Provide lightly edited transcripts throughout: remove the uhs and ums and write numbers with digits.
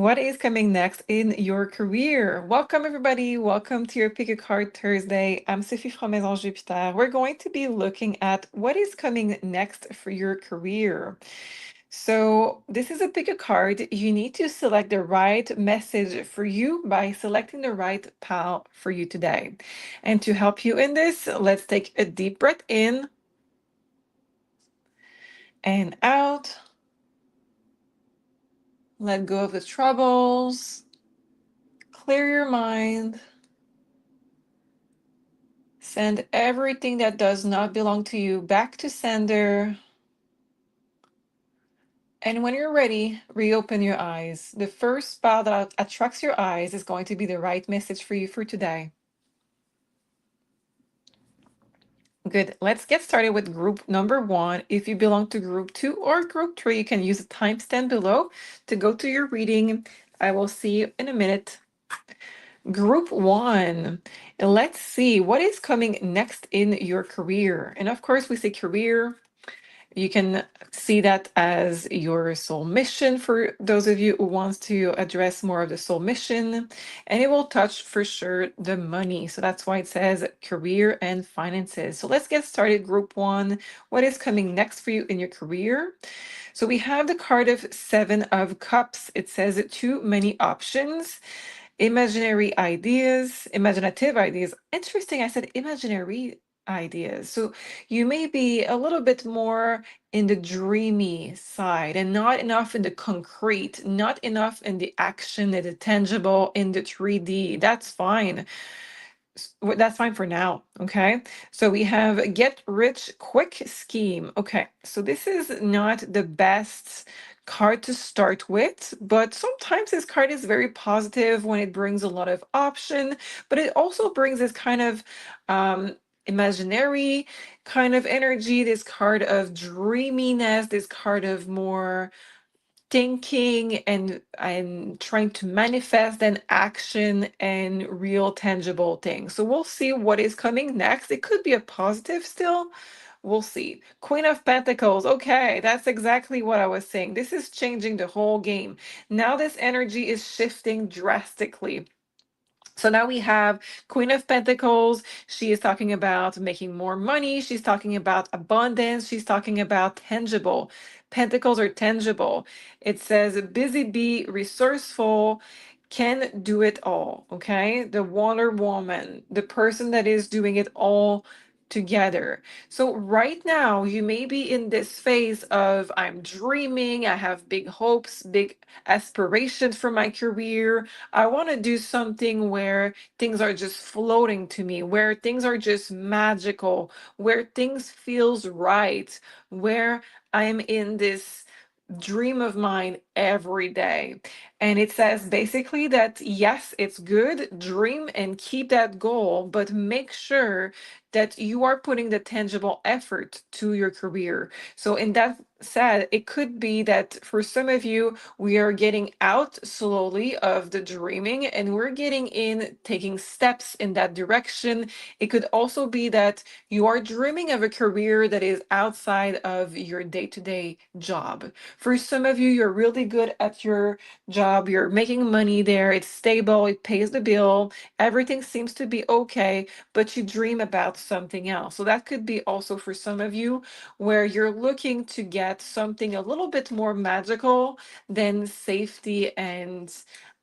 What is coming next in your career? Welcome, everybody. Welcome to your Pick a Card Thursday. I'm Sophie from Maison Jupiter. We're going to be looking at what is coming next for your career. So, this is a pick a card. You need to select the right message for you by selecting the right pal for you today. And to help you in this, let's take a deep breath in and out. Let go of the troubles. Clear your mind. Send everything that does not belong to you back to sender. And when you're ready, reopen your eyes. The first spell that attracts your eyes is going to be the right message for you for today. Good. Let's get started with group number 1. If you belong to group 2 or group 3, you can use the timestamp below to go to your reading. I will see you in a minute. Group 1. Let's see what is coming next in your career. And of course, we say career. You can see that as your soul mission for those of you who wants to address more of the soul mission, and it will touch for sure the money. So that's why it says career and finances. So let's get started. Group 1, what is coming next for you in your career? So we have the card of 7 of Cups. It says too many options. Imaginary ideas, imaginative ideas. Interesting, I said imaginary ideas. So you may be a little bit more in the dreamy side and not enough in the concrete, not enough in the action, in the tangible, in the 3D. That's fine. That's fine for now. Okay. So we have get rich quick scheme. Okay. So this is not the best card to start with, but sometimes this card is very positive when it brings a lot of option, but it also brings this kind of imaginary kind of energy, this card of dreaminess, this card of more thinking and trying to manifest an action and real tangible things. So we'll see what is coming next. It could be a positive still. We'll see. Queen of Pentacles. Okay, that's exactly what I was saying. This is changing the whole game. Now this energy is shifting drastically. So now we have Queen of Pentacles. She is talking about making more money. She's talking about abundance. She's talking about tangible. Pentacles are tangible. It says busy bee, resourceful, can do it all. Okay. The Wonder Woman, the person that is doing it all together. So right now you may be in this phase of I'm dreaming, I have big hopes, big aspirations for my career. I want to do something where things are just floating to me, where things are just magical, where things feels right, where I'm in this dream of mine every day. And it says basically that yes, it's good, dream and keep that goal, but make sure that you are putting the tangible effort to your career. So in that said, it could be that for some of you, we are getting out slowly of the dreaming and we're getting in, taking steps in that direction. It could also be that you are dreaming of a career that is outside of your day-to-day job. For some of you, you're really good at your job, you're making money there, it's stable, it pays the bill, everything seems to be okay, but you dream about something else. So that could be also for some of you where you're looking to get something a little bit more magical than safety and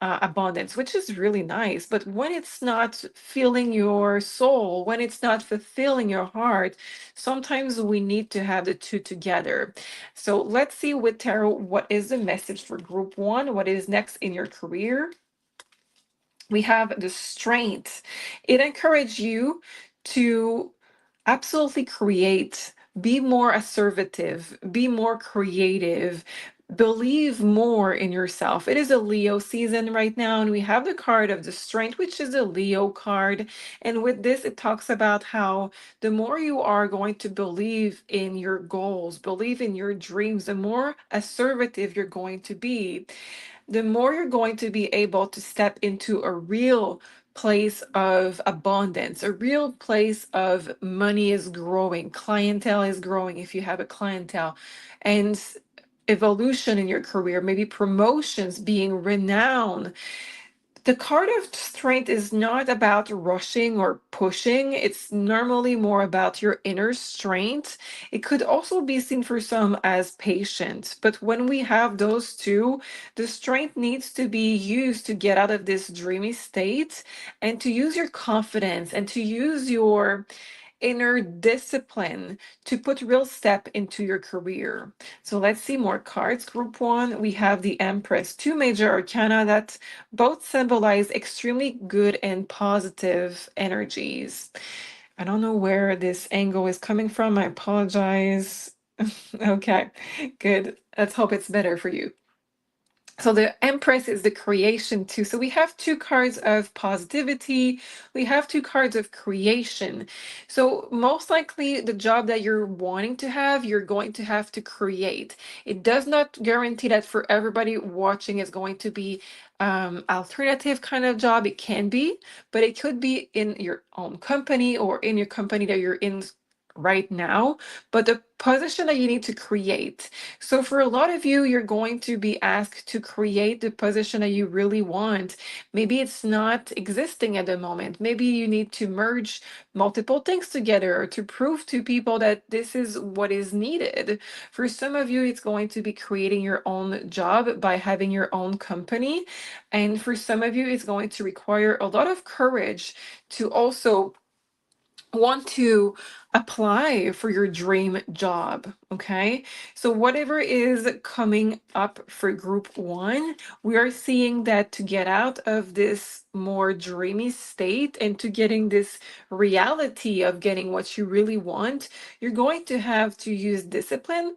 abundance, which is really nice. But when it's not filling your soul, when it's not fulfilling your heart, sometimes we need to have the two together. So let's see with tarot, what is the message for group 1? What is next in your career? We have the strength. It encourages you to absolutely create, be more assertive, be more creative, believe more in yourself. It is a Leo season right now, and we have the card of the strength, which is a Leo card. And with this, it talks about how the more you are going to believe in your goals, believe in your dreams, the more assertive you're going to be, the more you're going to be able to step into a real place of abundance, a real place of money is growing, clientele is growing if you have a clientele. And evolution in your career, maybe promotions, being renowned. The card of strength is not about rushing or pushing. It's normally more about your inner strength. It could also be seen for some as patience. But when we have those two, the strength needs to be used to get out of this dreamy state and to use your confidence and to use your inner discipline to put real step into your career. So let's see more cards. Group one, we have the Empress, two major arcana that both symbolize extremely good and positive energies. I don't know where this angle is coming from. I apologize. Okay, good. Let's hope it's better for you. So the Empress is the creation too. So we have two cards of positivity. We have two cards of creation. So most likely the job that you're wanting to have, you're going to have to create. It does not guarantee that for everybody watching is going to be alternative kind of job. It can be, but it could be in your own company or in your company that you're in right now, but the position that you need to create. So for a lot of you, you're going to be asked to create the position that you really want. Maybe it's not existing at the moment. Maybe you need to merge multiple things together to prove to people that this is what is needed. For some of you, it's going to be creating your own job by having your own company. And for some of you, it's going to require a lot of courage to also want to apply for your dream job. Okay, so whatever is coming up for group one, we are seeing that to get out of this more dreamy state and to getting this reality of getting what you really want, you're going to have to use discipline,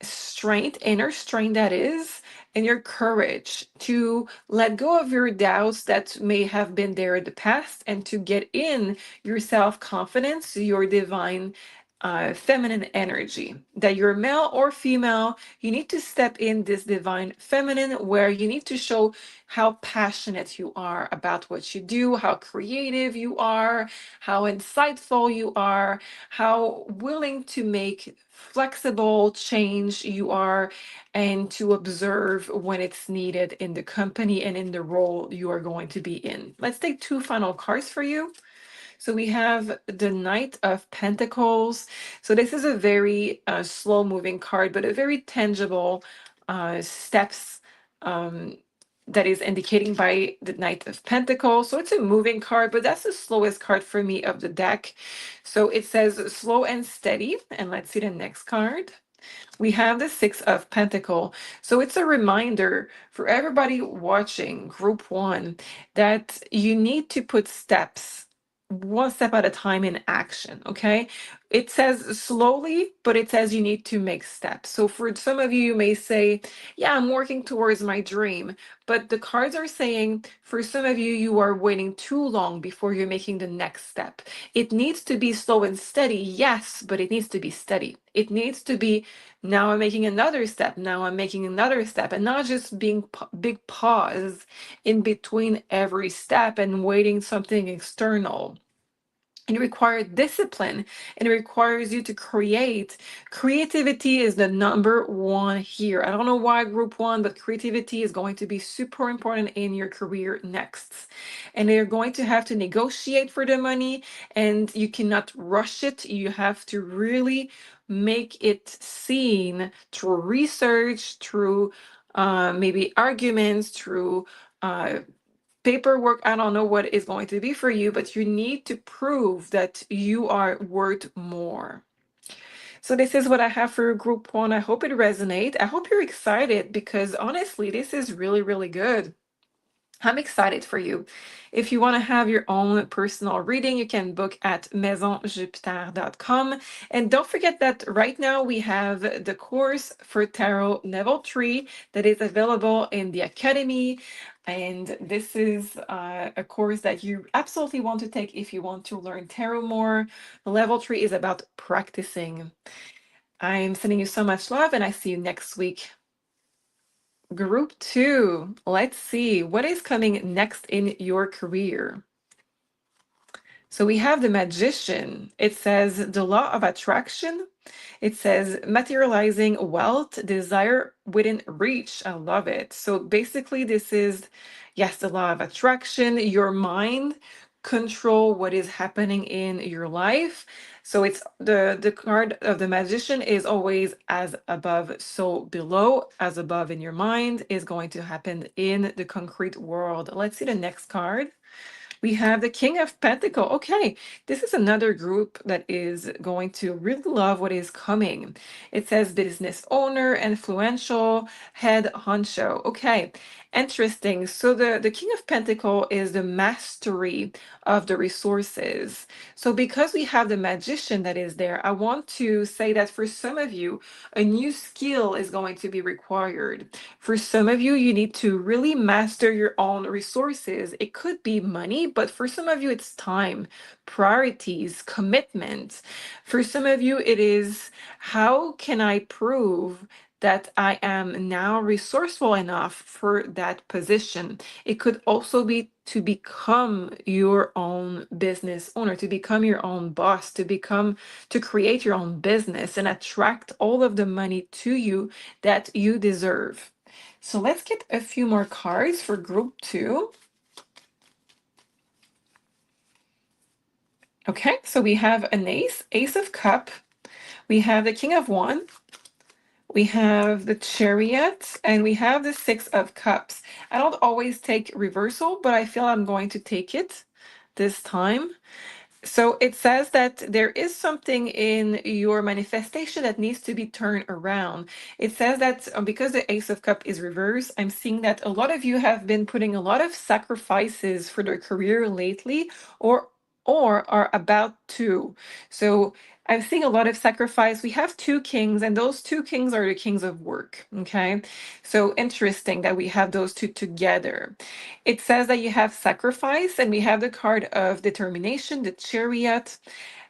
strength, inner strength that is, and your courage to let go of your doubts that may have been there in the past and to get in your self-confidence, your divine feminine energy. That you're male or female, you need to step in this divine feminine where you need to show how passionate you are about what you do, how creative you are, how insightful you are, how willing to make flexible change you are, and to observe when it's needed in the company and in the role you are going to be in. Let's take two final cards for you. So we have the Knight of Pentacles. So this is a very slow moving card, but a very tangible steps um, that is indicating by the Knight of Pentacles. So it's a moving card, but that's the slowest card for me of the deck. So it says slow and steady. And let's see the next card. We have the Six of Pentacle. So it's a reminder for everybody watching group one that you need to put steps one step at a time in action. Okay, it says slowly, but it says you need to make steps. So for some of you, you may say, yeah, I'm working towards my dream, but the cards are saying for some of you, you are waiting too long before you're making the next step. It needs to be slow and steady, yes, but it needs to be steady. It needs to be, now I'm making another step, now I'm making another step, and not just being big pause in between every step and waiting something external. It requires discipline, and it requires you to create. Creativity is the number one here. I don't know why group one, but creativity is going to be super important in your career next. And they're going to have to negotiate for the money, and you cannot rush it. You have to really make it seen through research, through maybe arguments, through paperwork. I don't know what is going to be for you, but you need to prove that you are worth more. So this is what I have for group one. I hope it resonates. I hope you're excited because honestly, this is really, really good. I'm excited for you. If you want to have your own personal reading, you can book at maisonjupiter.com. And don't forget that right now we have the course for Tarot Level 3 that is available in the Academy. And this is a course that you absolutely want to take if you want to learn tarot more. Level 3 is about practicing. I'm sending you so much love, and I see you next week. Group two, let's see what is coming next in your career. So we have the magician. It says the law of attraction. It says materializing wealth, desire within reach. I love it. So basically, this is, yes, the law of attraction. Your mind control what is happening in your life. So it's the card of the magician is always as above, so below, as above in your mind is going to happen in the concrete world. Let's see the next card. We have the King of Pentacle. Okay, this is another group that is going to really love what is coming. It says business owner, influential, head honcho. Okay, interesting. So the King of Pentacle is the mastery of the resources. So because we have the magician that is there, I want to say that for some of you, a new skill is going to be required. For some of you, you need to really master your own resources. It could be money, but for some of you, it's time, priorities, commitment. For some of you, it is how can I prove that I am now resourceful enough for that position? It could also be to become your own business owner, to become your own boss, to create your own business and attract all of the money to you that you deserve. So let's get a few more cards for group two. Okay, so we have an ace, ace of cup. We have the king of wand. We have the chariot and we have the six of cups. I don't always take reversal, but I feel I'm going to take it this time. So it says that there is something in your manifestation that needs to be turned around. It says that because the Ace of Cup is reversed, I'm seeing that a lot of you have been putting a lot of sacrifices for their career lately, or are about to. So I'm seeing a lot of sacrifice. We have two kings, and those two kings are the kings of work. Okay. So interesting that we have those two together. It says that you have sacrifice, and we have the card of determination, the chariot.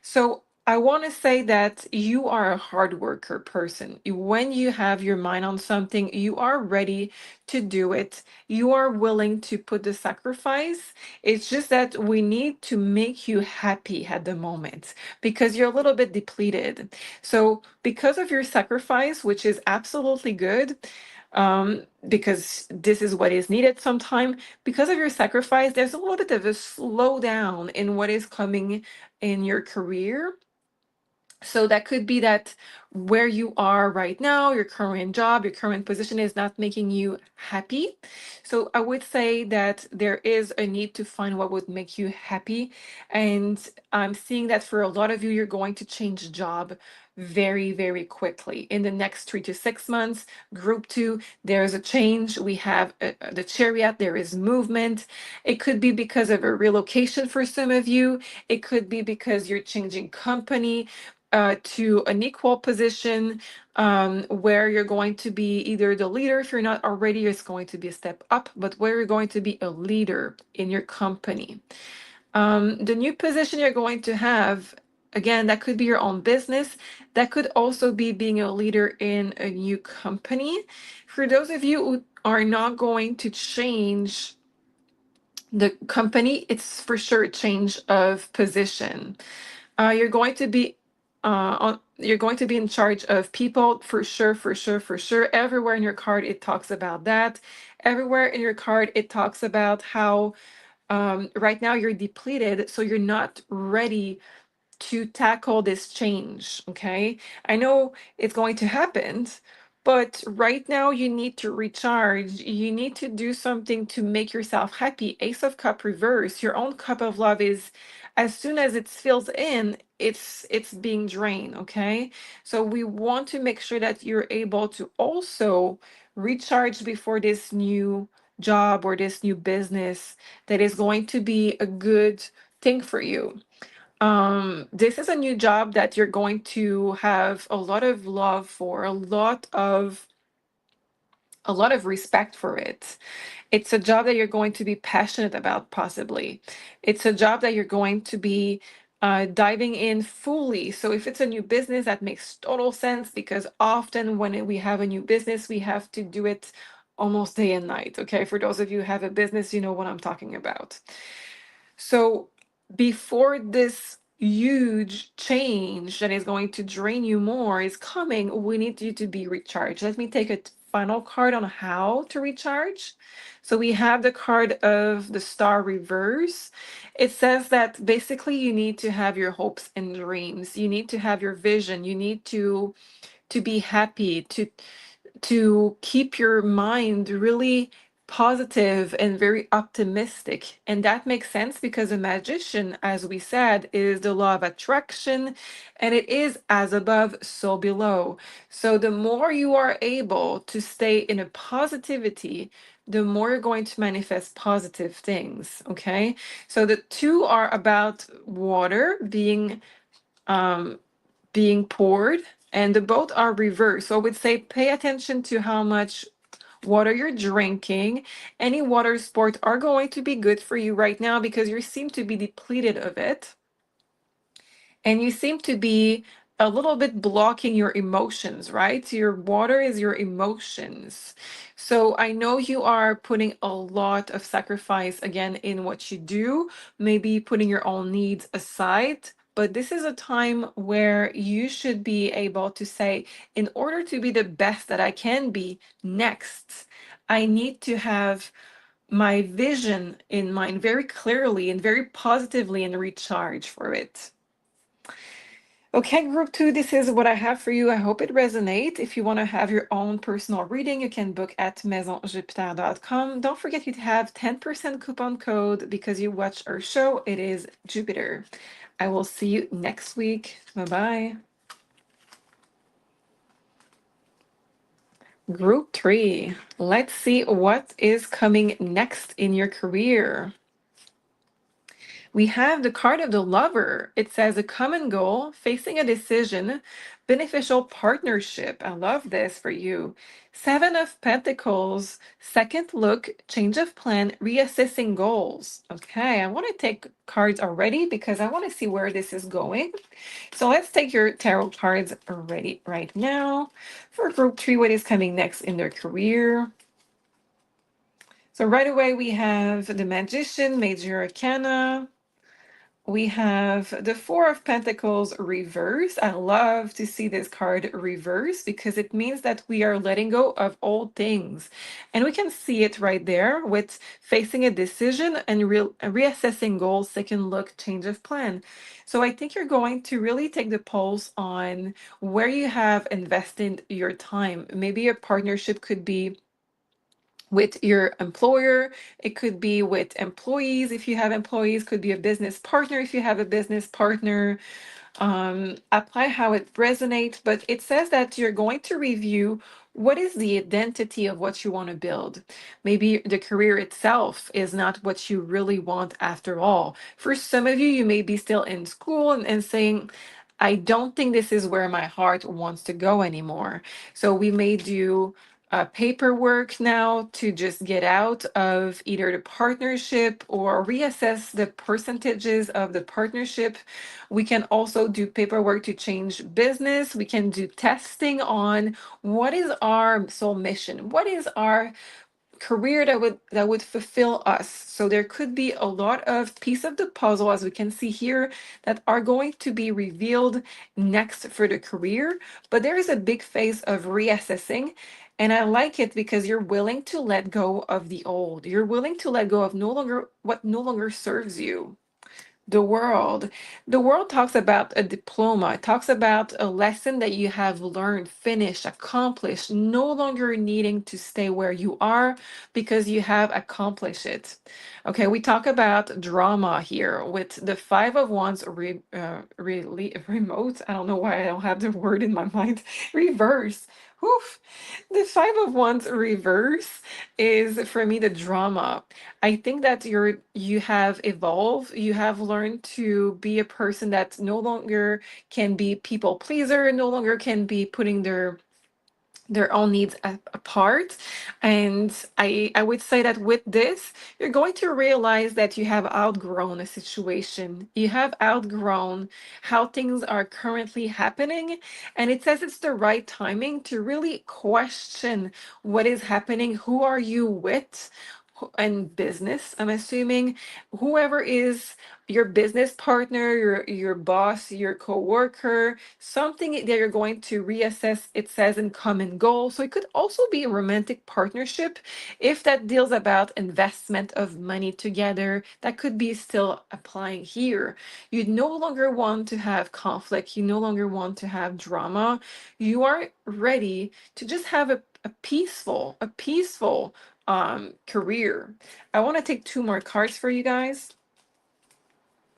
So I want to say that you are a hard worker person. When you have your mind on something, you are ready to do it. You are willing to put the sacrifice. It's just that we need to make you happy at the moment because you're a little bit depleted. So because of your sacrifice, which is absolutely good, because this is what is needed sometime, because of your sacrifice, there's a little bit of a slowdown in what is coming in your career. So that could be that where you are right now, your current job, your current position is not making you happy. So I would say that there is a need to find what would make you happy. And I'm seeing that for a lot of you, you're going to change job very, very quickly. In the next 3 to 6 months, group two, there's a change. We have the chariot, there is movement. It could be because of a relocation for some of you. It could be because you're changing company to an equal position where you're going to be either the leader. If you're not already, it's going to be a step up, but where you're going to be a leader in your company. The new position you're going to have, again, that could be your own business. That could also be being a leader in a new company. For those of you who are not going to change the company, it's for sure a change of position. You're going to be you're going to be in charge of people for sure, for sure, for sure. Everywhere in your card, it talks about that. Everywhere in your card, it talks about how right now you're depleted, so you're not ready to tackle this change. Okay. I know it's going to happen, but right now you need to recharge. You need to do something to make yourself happy. Ace of Cup reverse, your own cup of love is, as soon as it fills in, it's being drained. Okay. So we want to make sure that you're able to also recharge before this new job or this new business that is going to be a good thing for you. This is a new job that you're going to have a lot of love for, a lot of respect for it. It's a job that you're going to be passionate about, possibly. It's a job that you're going to be diving in fully. So if it's a new business, that makes total sense because often when we have a new business, we have to do it almost day and night. Okay, for those of you who have a business, you know what I'm talking about. So before this huge change that is going to drain you more is coming, we need you to be recharged. Let me take a final card on how to recharge. So we have the card of the star reverse. It says that basically you need to have your hopes and dreams. You need to have your vision. You need to be happy, to keep your mind really positive and very optimistic. And that makes sense because a magician, as we said, is the law of attraction, and it is as above, so below. So the more you are able to stay in a positivity, the more you're going to manifest positive things. Okay. So the two are about water um, being poured, and the both are reversed. So I would say pay attention to how much water you're drinking. Any water sports are going to be good for you right now because you seem to be depleted of it. And you seem to be a little bit blocking your emotions, right? Your water is your emotions. So I know you are putting a lot of sacrifice again in what you do, maybe putting your own needs aside. But this is a time where you should be able to say, in order to be the best that I can be next, I need to have my vision in mind very clearly and very positively and recharge for it. Okay, group two, this is what I have for you. I hope it resonates. If you want to have your own personal reading, you can book at maisonjupiter.com. Don't forget you have 10% coupon code because you watch our show. It is Jupiter. I will see you next week. Bye-bye. Group three, let's see what is coming next in your career. We have the card of the lover. It says a common goal, facing a decision, beneficial partnership. I love this for you. Seven of Pentacles, second look, change of plan, reassessing goals. Okay, I want to take cards already because I want to see where this is going. So let's take your tarot cards already right now. For group three, what is coming next in their career? So right away we have the Magician, Major Arcana. We have the Four of Pentacles reverse. I love to see this card reverse because it means that we are letting go of old things. And we can see it right there with facing a decision and reassessing goals, second look, change of plan. So I think you're going to really take the pulse on where you have invested your time. Maybe a partnership could be with your employer, it could be with employees if you have employees, could be a business partner if you have a business partner. Apply how it resonates, but it says that you're going to review what is the identity of what you want to build. Maybe the career itself is not what you really want after all. For some of you, you may be still in school and saying, I don't think this is where my heart wants to go anymore. So we may do paperwork now to just get out of either the partnership or reassess the percentages of the partnership. We can also do paperwork to change business. We can do testing on what is our soul mission, what is our career that would fulfill us. So there could be a lot of piece of the puzzle, as we can see here, that are going to be revealed next for the career. But there is a big phase of reassessing. And I like it because you're willing to let go of the old. You're willing to let go of what no longer serves you. The world. The world talks about a diploma. It talks about a lesson that you have learned, finished, accomplished, no longer needing to stay where you are because you have accomplished it. Okay, we talk about drama here with the Five of Wands remote. I don't know why I don't have the word in my mind. Reverse. Oof. The Five of Wands reverse is for me the drama. I think that you have evolved. You have learned to be a person that no longer can be people pleaser, no longer can be putting their own needs apart. And I would say that with this, you're going to realize that you have outgrown a situation. You have outgrown how things are currently happening. And it says it's the right timing to really question what is happening. Who are you with? and business, I'm assuming. Whoever is your business partner, your boss, your coworker, something that you're going to reassess, it says in common goal. So it could also be a romantic partnership if that deals about investment of money together. That could be still applying here. You no longer want to have conflict, you no longer want to have drama. You are ready to just have a peaceful career. I want to take two more cards for you guys.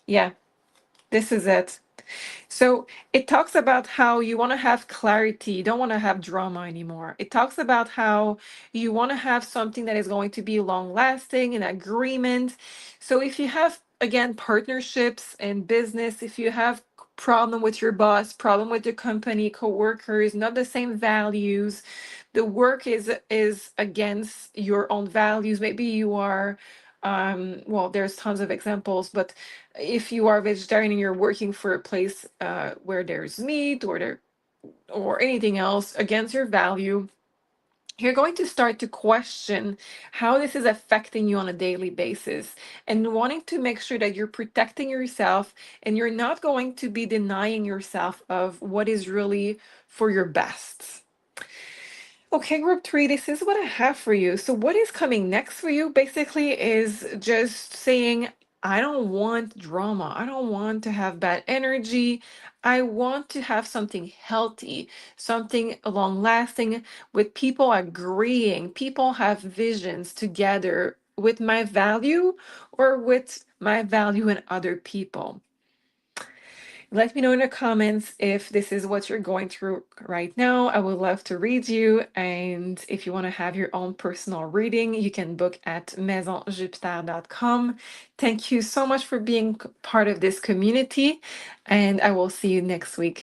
Yeah, this is it. So it talks about how you want to have clarity, you don't want to have drama anymore. It talks about how you want to have something that is going to be long lasting, an agreement. So if you have, again, partnerships and business, if you have problem with your boss, problem with the company, coworkers, not the same values, the work is against your own values. Maybe you are well, there's tons of examples, but if you are vegetarian and you're working for a place where there's meat or anything else against your value, you're going to start to question how this is affecting you on a daily basis and wanting to make sure that you're protecting yourself and you're not going to be denying yourself of what is really for your best. Okay, group three, this is what I have for you. So, what is coming next for you basically is just saying, I don't want drama. I don't want to have bad energy. I want to have something healthy, something long lasting with people agreeing. People have visions together with my value or with my value in other people. Let me know in the comments if this is what you're going through right now. I would love to read you. And if you want to have your own personal reading, you can book at maisonjupiter.com. Thank you so much for being part of this community, and I will see you next week.